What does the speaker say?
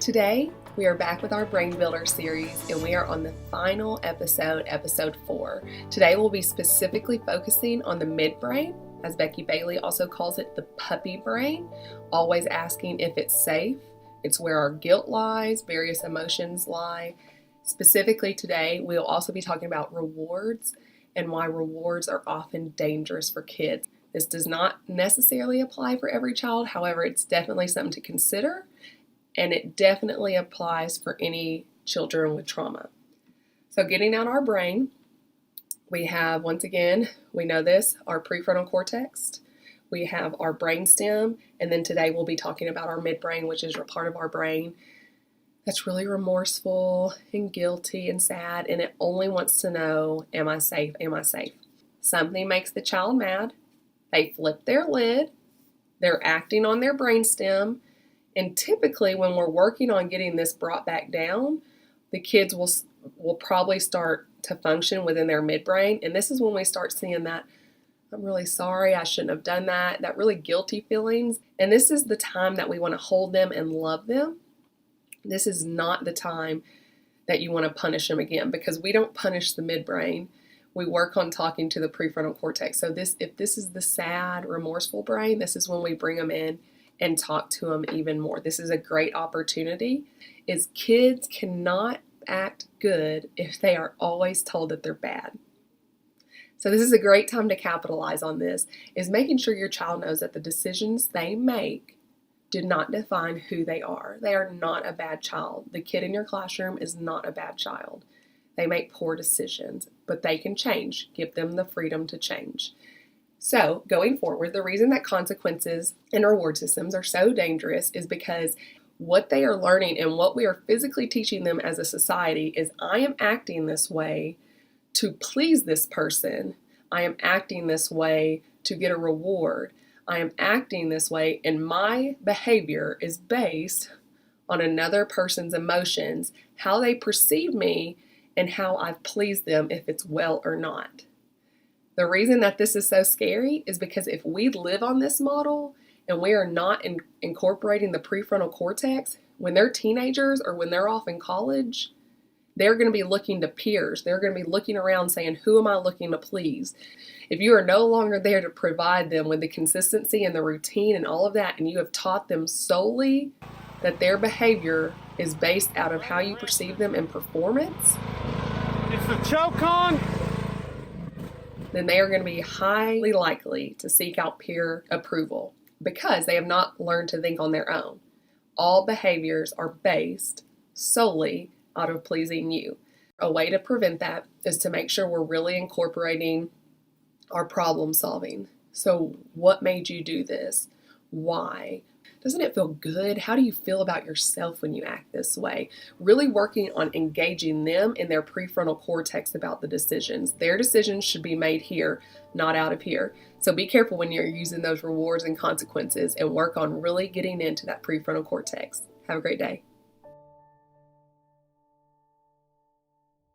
Today, we are back with our Brain Builder series, and we are on the final episode, episode 4. Today, we'll be specifically focusing on the midbrain, as Becky Bailey also calls it, the puppy brain, always asking if it's safe. It's where our guilt lies, various emotions lie. Specifically today, we'll also be talking about rewards and why rewards are often dangerous for kids. This does not necessarily apply for every child, however, it's definitely something to consider. And it definitely applies for any children with trauma. So getting out our brain, we have, once again, we know this, our prefrontal cortex, we have our brainstem, and then today we'll be talking about our midbrain, which is a part of our brain that's really remorseful and guilty and sad, and it only wants to know, am I safe, am I safe? Something makes the child mad, they flip their lid, they're acting on their brainstem, and typically when we're working on getting this brought back down, the kids will probably start to function within their midbrain. And this is when we start seeing that, I'm really sorry, I shouldn't have done that really guilty feelings. And this is the time that we want to hold them and love them. This is not the time that you want to punish them again, because we don't punish the midbrain. We work on talking to the prefrontal cortex. So if this is the sad, remorseful brain, this is when we bring them in and talk to them even more. This is a great opportunity, is kids cannot act good if they are always told that they're bad. So this is a great time to capitalize on this, is making sure your child knows that the decisions they make do not define who they are. They are not a bad child. The kid in your classroom is not a bad child. They make poor decisions, but they can change. Give them the freedom to change. So, going forward, the reason that consequences and reward systems are so dangerous is because what they are learning and what we are physically teaching them as a society is, I am acting this way to please this person. I am acting this way to get a reward. I am acting this way, and my behavior is based on another person's emotions, how they perceive me, and how I've pleased them, if it's well or not. The reason that this is so scary is because if we live on this model and we are not incorporating the prefrontal cortex, when they're teenagers or when they're off in college, they're going to be looking to peers. They're going to be looking around saying, who am I looking to please? If you are no longer there to provide them with the consistency and the routine and all of that, and you have taught them solely that their behavior is based out of how you perceive them in performance, it's the choke on. Then they are going to be highly likely to seek out peer approval because they have not learned to think on their own. All behaviors are based solely out of pleasing you. A way to prevent that is to make sure we're really incorporating our problem solving. So what made you do this? Why? Doesn't it feel good? How do you feel about yourself when you act this way? Really working on engaging them in their prefrontal cortex about the decisions. Their decisions should be made here, not out of here. So be careful when you're using those rewards and consequences, and work on really getting into that prefrontal cortex. Have a great day.